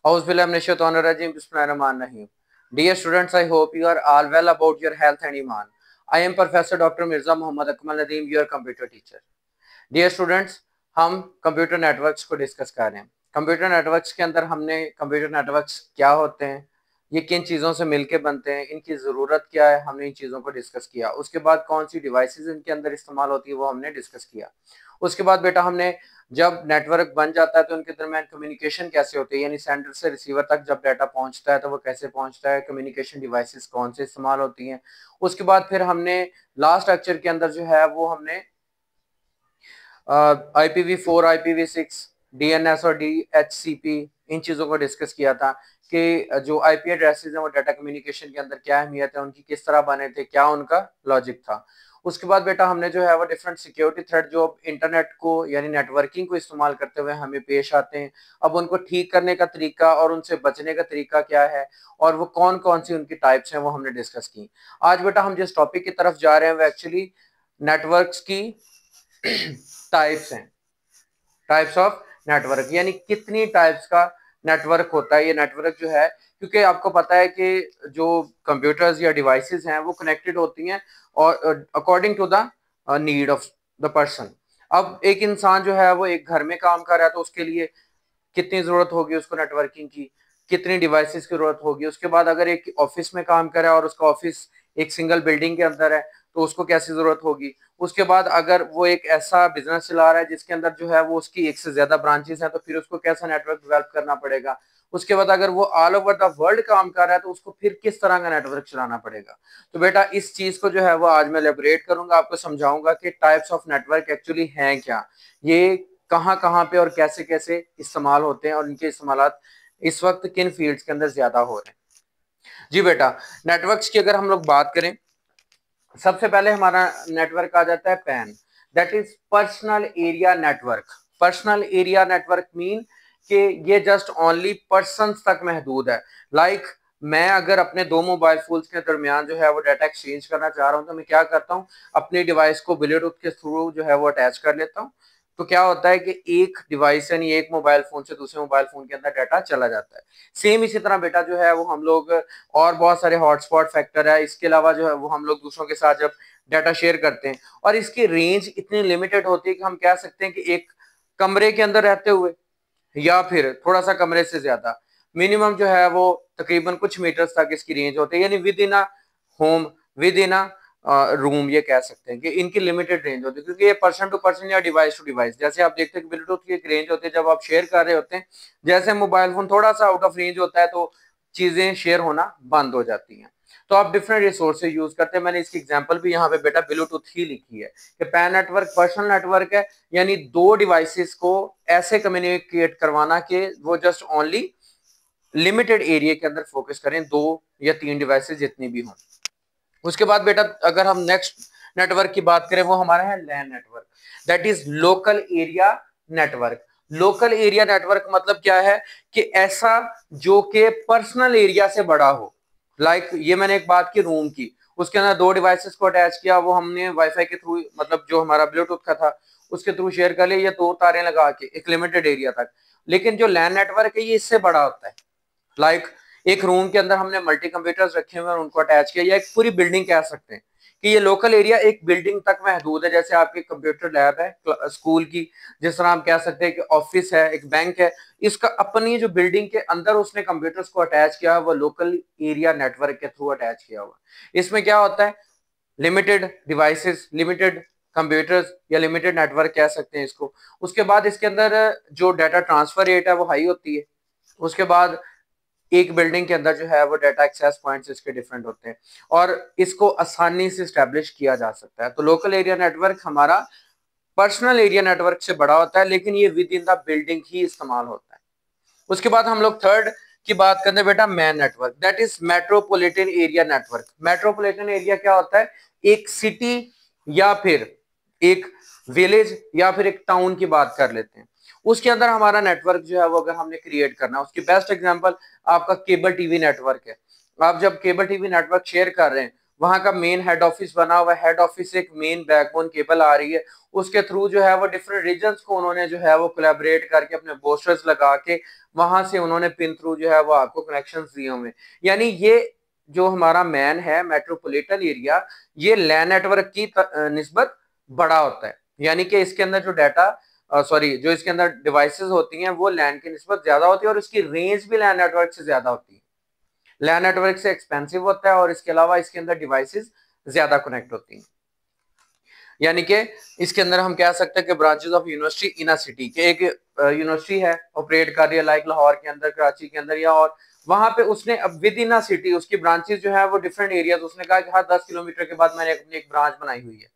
Bismillahirrahmanirrahim. Dear students, I hope you are all well about your health and iman. I am Professor Dr. Mirza Muhammad Akmal Nadeem, your computer teacher. Dear students, हम computer networks को discuss कर रहे हैं। Computer networks के अंदर हमने computer networks क्या होते हैं, ये किन चीज़ों से मिलके बनते हैं, इनकी ज़रूरत क्या है, हमने इन चीज़ों को डिस्कस किया। उसके बाद कौन सी डिवाइसेस इनके अंदर इस्तेमाल होती है वो हमने डिस्कस किया। उसके बाद बेटा हमने जब नेटवर्क बन जाता है तो उनके दरमियान कम्युनिकेशन कैसे होती है, यानी सेंडर से रिसीवर तक जब डाटा पहुंचता है तो वो कैसे पहुंचता है, कम्युनिकेशन डिवाइसेस कौन से इस्तेमाल होती हैं। उसके बाद फिर हमने लास्ट लेक्चर के अंदर जो है वो हमने IPv4, IPv6, DNS और DHCP इन चीज़ों को डिस्कस किया था कि जो IP एड्रेसेस हैं वो डाटा कम्युनिकेशन के अंदर क्या अहमियत है, उनकी किस तरह बने थे, क्या उनका लॉजिक था। उसके बाद बेटा हमने जो है वो डिफरेंट सिक्योरिटी थ्रेट जो इंटरनेट को यानी नेटवर्किंग को इस्तेमाल करते हुए हमें पेश आते हैं, अब उनको ठीक करने का तरीका और उनसे बचने का तरीका क्या है और वो कौन कौन सी उनकी टाइप्स हैं वो हमने डिस्कस की। आज बेटा हम जिस टॉपिक की तरफ जा रहे हैं वो एक्चुअली नेटवर्क्स की टाइप्स हैं, टाइप्स ऑफ नेटवर्क, यानी कितनी टाइप्स का नेटवर्क होता है ये नेटवर्क जो है। क्योंकि आपको पता है कि जो कंप्यूटर्स या डिवाइसेस हैं वो कनेक्टेड होती हैं और according to the need of the person. अब एक इंसान जो है वो एक घर में काम कर रहा है तो उसके लिए कितनी जरूरत होगी उसको नेटवर्किंग की, कितनी डिवाइसेस की जरूरत होगी। उसके बाद अगर एक ऑफिस में काम कर रहा है और उसका ऑफिस एक सिंगल बिल्डिंग के अंदर है तो उसको कैसी जरूरत होगी। उसके बाद अगर वो एक ऐसा बिजनेस चला रहा है जिसके अंदर जो है वो उसकी एक से ज्यादा ब्रांचेस हैं तो फिर उसको कैसा नेटवर्क डेवलप करना पड़ेगा। उसके बाद अगर वो ऑल ओवर द वर्ल्ड काम कर रहा है तो उसको फिर किस तरह का नेटवर्क चलाना पड़ेगा। तो बेटा इस चीज को जो है वो आज मैं एलेबोरेट करूंगा, आपको समझाऊंगा कि टाइप्स ऑफ नेटवर्क एक्चुअली हैं क्या, ये कहाँ कहाँ पे और कैसे कैसे इस्तेमाल होते हैं और इनके इस्तेमाल इस वक्त किन फील्ड्स के अंदर ज्यादा हो रहे हैं। जी बेटा, नेटवर्क्स की अगर हम लोग बात करें, सबसे पहले हमारा नेटवर्क आ जाता है pan, that is personal area network. Personal area network mean कि ये जस्ट ओनली पर्सन्स तक महदूद है। लाइक मैं अगर अपने दो मोबाइल फोन्स के दरमियान जो है वो डाटा एक्सचेंज करना चाह रहा हूं तो मैं क्या करता हूं, अपनी डिवाइस को ब्लूटूथ के थ्रू जो है वो अटैच कर लेता हूं। तो क्या होता है कि एक डिवाइस यानी एक मोबाइल फोन से दूसरे मोबाइल फोन के अंदर डाटा चला जाता है। सेम इसी तरह बेटा जो है वो हम लोग और बहुत सारे हॉटस्पॉट फैक्टर है, इसके अलावा जो है वो हम लोग दूसरों के साथ जब डाटा शेयर करते हैं और इसकी रेंज इतनी लिमिटेड होती है कि हम कह सकते हैं कि एक कमरे के अंदर रहते हुए या फिर थोड़ा सा कमरे से ज्यादा मिनिमम जो है वो तकरीबन कुछ मीटर्स तक इसकी रेंज होती है, यानी with in a home, with in a room, ये कह सकते हैं कि इनकी लिमिटेड रेंज होती है। क्योंकि ये पर्सन टू पर्सन या डिवाइस टू डिवाइस, जैसे आप देखते हैं कि ब्लूटूथ की एक रेंज होती है जब आप शेयर कर रहे होते हैं, जैसे मोबाइल फोन थोड़ा सा आउट ऑफ रेंज होता है तो चीजें शेयर होना बंद हो जाती हैं। तो आप डिफरेंट रिसोर्सेज यूज करते हैं। मैंने इसकी एग्जांपल भी यहाँ पे बेटा ब्लूटूथ ही लिखी है कि पैन नेटवर्क पर्सनल नेटवर्क है, यानी दो डिवाइसेस को ऐसे कम्युनिकेट करवाना कि वो जस्ट ओनली लिमिटेड एरिया के अंदर फोकस करें, दो या तीन डिवाइसेस जितनी भी हों। उसके बाद बेटा अगर हम नेक्स्ट नेटवर्क की बात करें वो हमारा है LAN network, that is local area network. Local area network मतलब क्या है कि ऐसा जो कि पर्सनल एरिया से बड़ा हो। लाइक ये मैंने एक बात की रूम की, उसके अंदर दो डिवाइसेस को अटैच किया, वो हमने वाईफाई के थ्रू मतलब जो हमारा ब्लूटूथ का था उसके थ्रू शेयर कर लिया, या दो तारें लगा के एक लिमिटेड एरिया तक। लेकिन जो लैन नेटवर्क है ये इससे बड़ा होता है। लाइक एक रूम के अंदर हमने मल्टी कंप्यूटर्स रखे हुए और उनको अटैच किया, या एक पूरी बिल्डिंग कह सकते हैं कि ये लोकल एरिया एक बिल्डिंग तक महदूद है। जैसे आपकी कंप्यूटर लैब है स्कूल की, जिस तरह हम कह सकते हैं कि ऑफिस है, एक बैंक है, इसका अपनी जो बिल्डिंग के अंदर उसने कंप्यूटर्स को अटैच किया वो लोकल एरिया नेटवर्क के थ्रू अटैच किया हुआ। इसमें क्या होता है, लिमिटेड डिवाइसेस, लिमिटेड कंप्यूटर्स या लिमिटेड नेटवर्क कह सकते हैं इसको। उसके बाद इसके अंदर जो डाटा ट्रांसफर रेट है वो हाई होती है। उसके बाद एक बिल्डिंग के अंदर जो है वो डाटा एक्सेस पॉइंट्स इसके डिफरेंट होते हैं और इसको आसानी से स्टैब्लिश किया जा सकता है। तो लोकल एरिया नेटवर्क हमारा पर्सनल एरिया नेटवर्क से बड़ा होता है, लेकिन ये विद इन द बिल्डिंग ही इस्तेमाल होता है। उसके बाद हम लोग थर्ड की बात करते हैं बेटा man network, that is metropolitan area network. Metropolitan area क्या होता है, एक सिटी या फिर एक विलेज या फिर एक टाउन की बात कर लेते हैं, उसके अंदर हमारा नेटवर्क जो है वो अगर हमने क्रिएट करना है, उसकी बेस्ट एग्जांपल आपका केबल टीवी नेटवर्क है। आप जब केबल टीवी नेटवर्क शेयर कर रहे हैं वहां का मेन हेड ऑफिस बना हुआ है, हेड ऑफिस से एक मेन बैकबोन केबल आ रही है, उसके थ्रू जो है वो डिफरेंट रीजन्स को उन्होंने जो है वो कोलैबोरेट करके अपने बोस्टर्स लगा के वहां से उन्होंने पिन थ्रू जो है वो आपको कनेक्शंस दिए हुए। यानी ये जो हमारा मैन है मेट्रोपॉलिटन एरिया, ये लैन नेटवर्क की निस्बत बड़ा होता है, यानी कि इसके अंदर जो डाटा सॉरी जो इसके अंदर डिवाइसेस होती हैं वो लैन की निस्बत ज्यादा होती है और इसकी रेंज भी लैन नेटवर्क से ज्यादा होती है। लैन नेटवर्क से एक्सपेंसिव होता है और इसके अलावा इसके अंदर डिवाइसेस ज्यादा कनेक्ट होती हैं। यानी कि इसके अंदर हम कह सकते हैं कि branches of university in a city के एक यूनिवर्सिटी है ऑपरेट कर रही है लाइक लाहौर के अंदर, कराची के अंदर या और वहां पे उसने अब विद इन अ सिटी उसकी ब्रांचेस जो है वो डिफरेंट एरियाज, उसने कहा कि हर 10 किलोमीटर के बाद मैंने अपनी एक ब्रांच बनाई हुई है।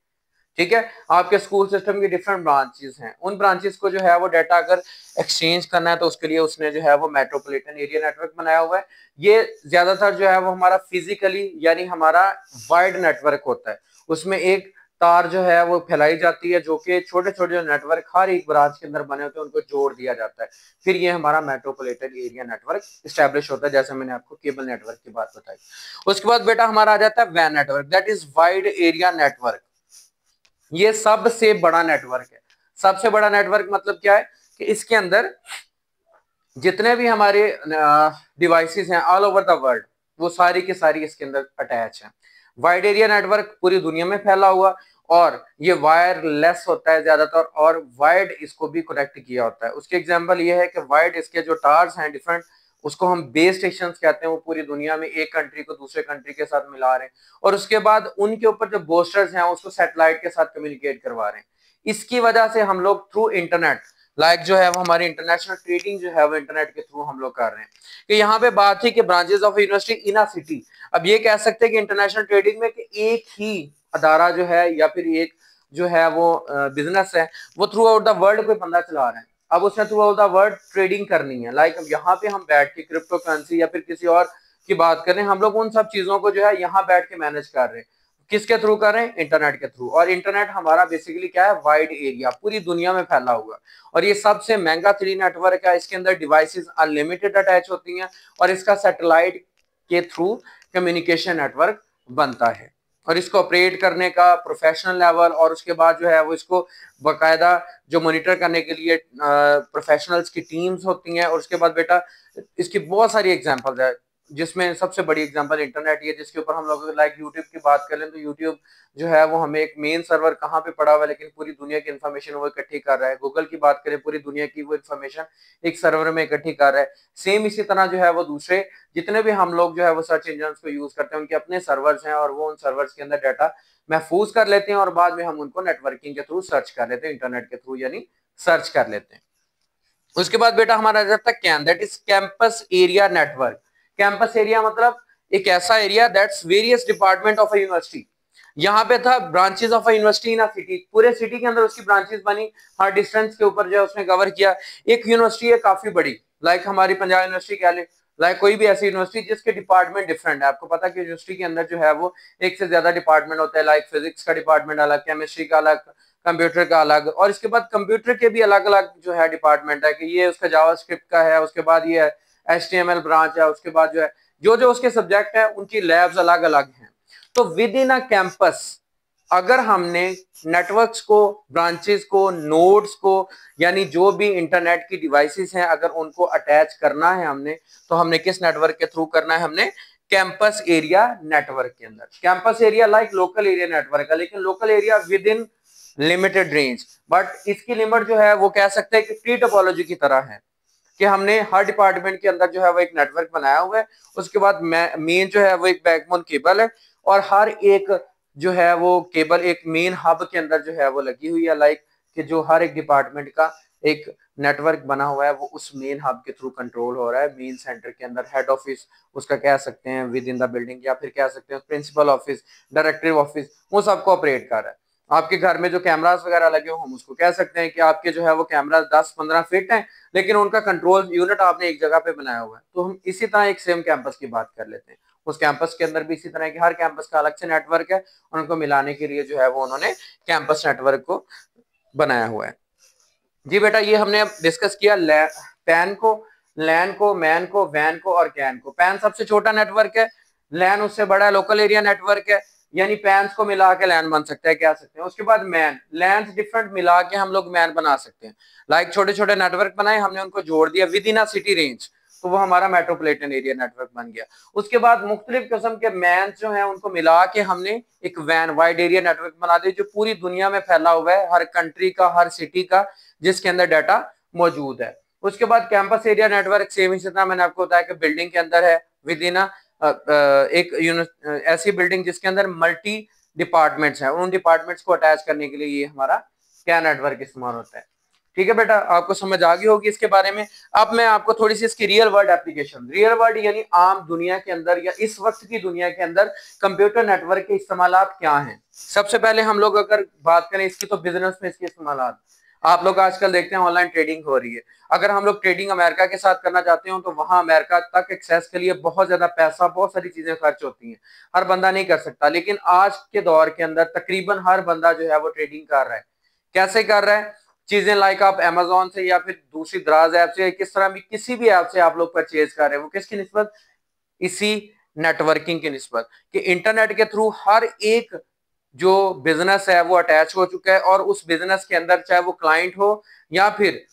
ठीक है, आपके स्कूल सिस्टम की डिफरेंट ब्रांचेस हैं, उन ब्रांचेस को जो है वो डाटा अगर एक्सचेंज करना है तो उसके लिए उसने जो है वो मेट्रोपॉलिटन एरिया नेटवर्क बनाया हुआ है। ये ज्यादातर जो है वो हमारा फिजिकली यानी हमारा वाइड नेटवर्क होता है, उसमें एक तार जो है वो फैलाई जाती है जो कि छोटे छोटे जो नेटवर्क हर एक ब्रांच के अंदर बने होते हैं उनको जोड़ दिया जाता है, फिर ये हमारा मेट्रोपॉलिटन एरिया नेटवर्क स्टैब्लिश होता है, जैसे मैंने आपको केबल नेटवर्क की बात बताई। उसके बाद बेटा हमारा आ जाता है वैन network, that is wide area network. ये सबसे बड़ा नेटवर्क है। सबसे बड़ा नेटवर्क मतलब क्या है कि इसके अंदर जितने भी हमारे डिवाइसेस हैं ऑल ओवर द वर्ल्ड वो सारी की सारी इसके अंदर अटैच है। वाइड एरिया नेटवर्क पूरी दुनिया में फैला हुआ और ये वायरलेस होता है ज्यादातर और वाइड इसको भी कनेक्ट किया होता है। उसके एग्जांपल ये है कि वाइड इसके जो टावर्स हैं डिफरेंट, उसको हम बेस स्टेशन कहते हैं, वो पूरी दुनिया में एक कंट्री को दूसरे कंट्री के साथ मिला रहे हैं और उसके बाद उनके ऊपर जो बोस्टर्स हैं उसको सैटेलाइट के साथ कम्युनिकेट करवा रहे हैं। इसकी वजह से हम लोग थ्रू इंटरनेट लाइक जो है वो हमारी इंटरनेशनल ट्रेडिंग जो है वो इंटरनेट के थ्रू हम लोग कर रहे हैं। कि यहाँ पे बात थी कि branches of university in a city, अब ये कह सकते हैं कि इंटरनेशनल ट्रेडिंग में कि एक ही अदारा जो है या फिर एक जो है वो बिजनेस है वो थ्रू आउट द वर्ल्ड कोई बंदा चला रहा है। अब उसने through out the world trading करनी है, लाइक अब यहाँ पे हम बैठ के क्रिप्टो करेंसी या फिर किसी और की बात करें, हम लोग उन सब चीजों को जो है यहाँ बैठ के मैनेज कर रहे हैं। किसके थ्रू कर रहे हैं? इंटरनेट के थ्रू। और इंटरनेट हमारा बेसिकली क्या है? वाइड एरिया, पूरी दुनिया में फैला हुआ और ये सबसे महंगा 3 नेटवर्क है। इसके अंदर डिवाइसेस अनलिमिटेड अटैच होती हैं और इसका सैटेलाइट के थ्रू कम्युनिकेशन नेटवर्क बनता है और इसको ऑपरेट करने का प्रोफेशनल लेवल और उसके बाद जो है वो इसको बाकायदा जो मॉनिटर करने के लिए प्रोफेशनल्स की टीम्स होती हैं। और उसके बाद बेटा इसकी बहुत सारी एग्जांपल्स है जिसमें सबसे बड़ी एग्जांपल इंटरनेट ही है, जिसके ऊपर हम लोग लाइक यूट्यूब की बात करें तो यूट्यूब जो है वो हमें एक मेन सर्वर कहाँ पे पड़ा हुआ है लेकिन पूरी दुनिया की इन्फॉर्मेशन वो इकट्ठी कर रहा है। गूगल की बात करें पूरी दुनिया की वो इन्फॉर्मेशन एक सर्वर में इकट्ठी कर रहा है। सेम इसी तरह जो है वो दूसरे जितने भी हम लोग जो है वो सर्च इंजन को यूज करते हैं उनके अपने सर्वर्स हैं और वो उन सर्वर्स के अंदर डाटा महफूज कर लेते हैं और बाद में हम उनको नेटवर्किंग के थ्रू सर्च कर लेते हैं, इंटरनेट के थ्रू यानी सर्च कर लेते हैं। उसके बाद बेटा हमारा आ जाता है can, that is campus area network. Campus area मतलब एक ऐसा area that's various department of a university. यहाँ पे था branches of a university in a city, पूरे सिटी के अंदर उसकी ब्रांचेस बनी, हर डिस्टेंस के ऊपर जो है उसने कवर किया। एक यूनिवर्सिटी है काफी बड़ी लाइक हमारी पंजाब यूनिवर्सिटी कह ले, लाइक कोई भी ऐसी यूनिवर्सिटी जिसके डिपार्टमेंट डिफरेंट है। आपको पता है कि यूनिवर्सिटी के अंदर जो है वो एक से ज्यादा डिपार्टमेंट होता है, लाइक फिजिक्स का डिपार्टमेंट अलग, केमिस्ट्री का अलग, कंप्यूटर का अलग और इसके बाद कंप्यूटर के भी अलग अलग जो है डिपार्टमेंट है कि ये उसका जावास्क्रिप्ट का है, उसके बाद ये HTML ब्रांच है, उसके बाद जो है जो उसके सब्जेक्ट है उनकी लैब्स अलग अलग हैं। तो विद इन अ कैंपस अगर हमने नेटवर्क्स को, ब्रांचेस को, नोड्स को यानी जो भी इंटरनेट की डिवाइसेस हैं अगर उनको अटैच करना है हमने तो हमने किस नेटवर्क के थ्रू करना है? हमने कैंपस एरिया नेटवर्क के अंदर। Campus area like local area network है लेकिन local area with in limited range, but इसकी लिमिट जो है वो कह सकते हैं कि ट्री टोपोलॉजी की तरह है कि हमने हर डिपार्टमेंट के अंदर जो है वो एक नेटवर्क बनाया हुआ है। उसके बाद मेन जो है वो एक बैकबोन केबल है और हर एक जो है वो केबल एक मेन हब के अंदर जो है वो लगी हुई है, लाइक कि जो हर एक डिपार्टमेंट का एक नेटवर्क बना हुआ है वो उस मेन हब के थ्रू कंट्रोल हो रहा है। मेन सेंटर के अंदर हेड ऑफिस उसका कह सकते हैं विद इन द बिल्डिंग या फिर कह सकते हैं प्रिंसिपल ऑफिस, डायरेक्टिव ऑफिस, वो सबको ऑपरेट कर रहा है। आपके घर में जो कैमरास वगैरह लगे हो हम उसको कह सकते हैं कि आपके जो है वो कैमरा 10-15 फीट हैं लेकिन उनका कंट्रोल यूनिट आपने एक जगह पे बनाया हुआ है। तो हम इसी तरह एक सेम कैंपस की बात कर लेते हैं। उस कैंपस के अंदर भी इसी तरह की हर कैंपस का अलग से नेटवर्क है और उनको मिलाने के लिए जो है वो उन्होंने कैंपस नेटवर्क को बनाया हुआ है। जी बेटा ये हमने अब डिस्कस किया पैन को, लैन को, मैन को, वैन को और कैन को। पैन सबसे छोटा नेटवर्क है लैन उससे बड़ा है, लोकल एरिया नेटवर्क है, यानी पैन्स को मिला के लैन बन सकता है, कह सकते हैं। उसके बाद मैन, लैंस डिफरेंट मिला के हम लोग मैन बना सकते हैं। लाइक छोटे छोटे नेटवर्क बनाए हमने, उनको जोड़ दिया with in a city range, तो वो हमारा मेट्रोपॉलिटन एरिया नेटवर्क बन गया। उसके बाद मुख्तलिफ किस्म के मैन जो है उनको मिला के हमने एक वैन वाइड एरिया नेटवर्क बना दिया, जो पूरी दुनिया में फैला हुआ है, हर कंट्री का, हर सिटी का, जिसके अंदर डाटा मौजूद है। उसके बाद कैंपस एरिया नेटवर्क, सेम इसी तरह मैंने आपको बताया कि बिल्डिंग के अंदर है, विद इन एक ऐसी बिल्डिंग जिसके अंदर मल्टी डिपार्टमेंट्स हैं, उन डिपार्टमेंट्स को अटैच करने के लिए ये हमारा क्या नेटवर्क इस्तेमाल होता है। ठीक है बेटा, आपको समझ आ गई होगी इसके बारे में। अब मैं आपको थोड़ी सी इसकी real world application, real world यानी आम दुनिया के अंदर या इस वक्त की दुनिया के अंदर कंप्यूटर नेटवर्क के इस्तेमाल क्या हैं। सबसे पहले हम लोग अगर बात करें इसकी, तो बिजनेस में इसके इस्तेमाल, आप लोग आजकल देखते हैं ऑनलाइन ट्रेडिंग हो रही है। अगर हम लोग ट्रेडिंग अमेरिका के साथ करना चाहते हो, तो वहां अमेरिका तक एक्सेस के लिए बहुत ज्यादा पैसा, बहुत सारी चीजें खर्च होती हैं, हर बंदा नहीं कर सकता। लेकिन आज के दौर के अंदर तकरीबन हर बंदा जो है वो ट्रेडिंग कर रहा है। कैसे कर रहा है? चीजें लाइक आप अमेजोन से या फिर दूसरी दराज ऐप से, किस तरह भी किसी भी ऐप से आप लोग परचेज कर रहे हैं, वो किसकी निस्बत? इसी नेटवर्किंग की निस्बत, कि इंटरनेट के थ्रू हर एक जो बिजनेस है वो अटैच हो चुका है, और उस बिजनेस के अंदर चाहे वो क्लाइंट हो या फिर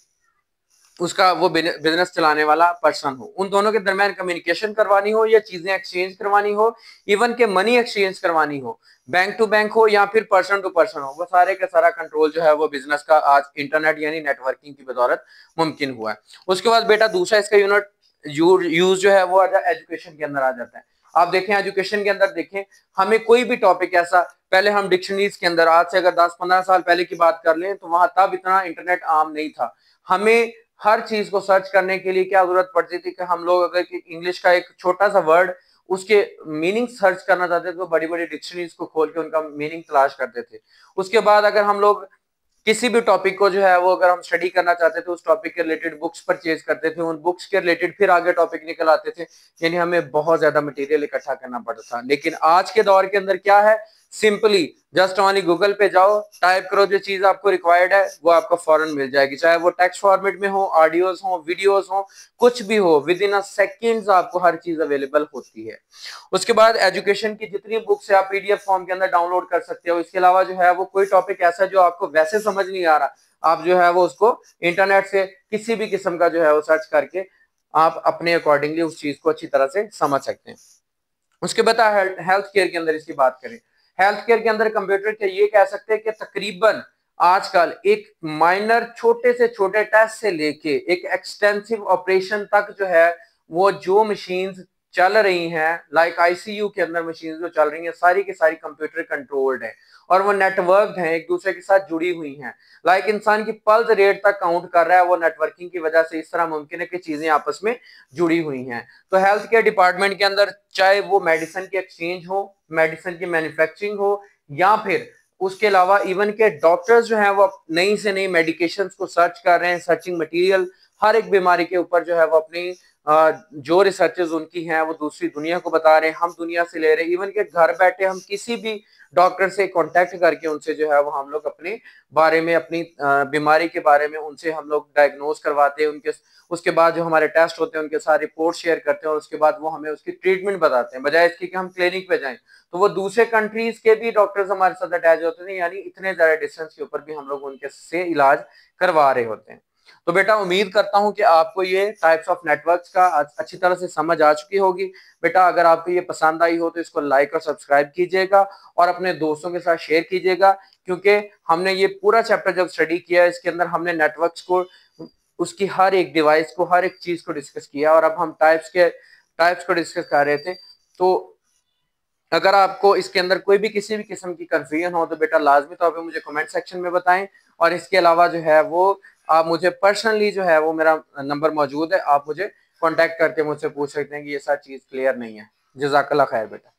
उसका वो बिजनेस चलाने वाला पर्सन हो, उन दोनों के दरमियान कम्युनिकेशन करवानी हो या चीजें एक्सचेंज करवानी हो, इवन के मनी एक्सचेंज करवानी हो, बैंक टू बैंक हो या फिर पर्सन टू पर्सन हो, वो सारे का सारा कंट्रोल जो है वो बिजनेस का आज इंटरनेट यानी नेटवर्किंग की बदौलत मुमकिन हुआ है। उसके बाद बेटा दूसरा इसका यूनिट यूज जो है वो एजुकेशन के अंदर आ जाता है। आप देखें एजुकेशन के अंदर, देखें हमें कोई भी टॉपिक ऐसा, पहले हम डिक्शनरीज के अंदर, आज से अगर 10-15 साल पहले की बात कर लें, तो वहां तब इतना इंटरनेट आम नहीं था। हमें हर चीज को सर्च करने के लिए क्या जरूरत पड़ती थी कि हम लोग अगर इंग्लिश का एक छोटा सा वर्ड, उसके मीनिंग सर्च करना चाहते थे, तो बड़ी बड़ी डिक्शनरीज को खोल के उनका मीनिंग तलाश करते थे। उसके बाद अगर हम लोग किसी भी टॉपिक को जो है वो अगर हम स्टडी करना चाहते थे, उस टॉपिक के रिलेटेड बुक्स परचेज करते थे, उन बुक्स के रिलेटेड फिर आगे टॉपिक निकल आते थे, यानी हमें बहुत ज्यादा मटेरियल इकट्ठा करना पड़ता था। लेकिन आज के दौर के अंदर क्या है, सिंपली जस्ट ऑनली गूगल पे जाओ, टाइप करो, जो चीज आपको रिक्वायर्ड है वो आपको फौरन मिल जाएगी, चाहे वो टेक्स्ट फॉर्मेट में हो, ऑडियोज हो, वीडियोज हो, कुछ भी हो, विद इन अ सेकेंड्स आपको हर चीज अवेलेबल होती है। उसके बाद एजुकेशन की जितनी बुक्स है आप पीडीएफ फॉर्म के अंदर डाउनलोड कर सकते हो। इसके अलावा जो है वो कोई टॉपिक ऐसा जो आपको वैसे समझ नहीं आ रहा, आप जो है वो उसको इंटरनेट से किसी भी किस्म का जो है वो सर्च करके आप अपने अकॉर्डिंगली उस चीज को अच्छी तरह से समझ सकते हैं। उसके बाद हेल्थ केयर के अंदर इसकी बात करें, हेल्थ केयर के अंदर कंप्यूटर के ये कह सकते हैं कि तकरीबन आजकल एक माइनर छोटे से छोटे टेस्ट से लेके एक एक्सटेंसिव ऑपरेशन तक जो है वो जो मशीन्स चल रही हैं, लाइक आईसीयू के अंदर मशीन जो चल रही हैं, सारी की सारी कंप्यूटर कंट्रोल्ड है, और वो नेटवर्क हैं, एक दूसरे के साथ जुड़ी हुई हैं। लाइक इंसान की पल्स रेट तक काउंट कर रहा है, वो नेटवर्किंग की वजह से इस तरह मुमकिन है कि चीजें आपस में जुड़ी हुई हैं। तो हेल्थ केयर डिपार्टमेंट के अंदर चाहे वो मेडिसिन की एक्सचेंज हो, मेडिसिन की मैन्युफैक्चरिंग हो, या फिर उसके अलावा इवन के डॉक्टर्स जो हैं वो नई से नई मेडिकेशंस को सर्च कर रहे हैं, सर्चिंग मटेरियल हर एक बीमारी के ऊपर जो है वो अपनी जो रिसर्चेस उनकी हैं वो दूसरी दुनिया को बता रहे हैं, हम दुनिया से ले रहे हैं। इवन के घर बैठे हम किसी भी डॉक्टर से कांटेक्ट करके उनसे जो है वो हम लोग अपने बारे में, अपनी बीमारी के बारे में उनसे हम लोग डायग्नोज करवाते हैं, उनके उसके बाद जो हमारे टेस्ट होते हैं उनके सारे रिपोर्ट शेयर करते हैं, और उसके बाद वो हमें उसकी ट्रीटमेंट बताते हैं, बजाय इसके कि हम क्लिनिक पे जाएं। तो वो दूसरे कंट्रीज के भी डॉक्टर्स हमारे साथ अटैच होते हैं, यानी इतने ज्यादा डिस्टेंस के ऊपर भी हम लोग उनके से इलाज करवा रहे होते हैं। तो बेटा उम्मीद करता हूं कि आपको ये टाइप्स ऑफ नेटवर्क्स का अच्छी तरह से समझ आ चुकी होगी। बेटा अगर आपको ये पसंद आई हो तो इसको लाइक और सब्सक्राइब कीजिएगा, और अपने दोस्तों के साथ शेयर कीजिएगा, क्योंकि हमने ये पूरा चैप्टर जब स्टडी किया इसके अंदर हमने नेटवर्क्स को, उसकी हर एक डिवाइस को, हर एक चीज को डिस्कस किया, और अब हम टाइप्स को डिस्कस कर रहे थे। तो अगर आपको इसके अंदर कोई भी किसी भी किस्म की कंफ्यूजन हो तो बेटा लाजमी तौर पे मुझे कमेंट सेक्शन में बताएं, और इसके अलावा जो है वो आप मुझे पर्सनली जो है वो मेरा नंबर मौजूद है, आप मुझे कांटेक्ट करके मुझसे पूछ सकते हैं कि ये सारी चीज क्लियर नहीं है। जज़ाकल्लाह खैर बेटा।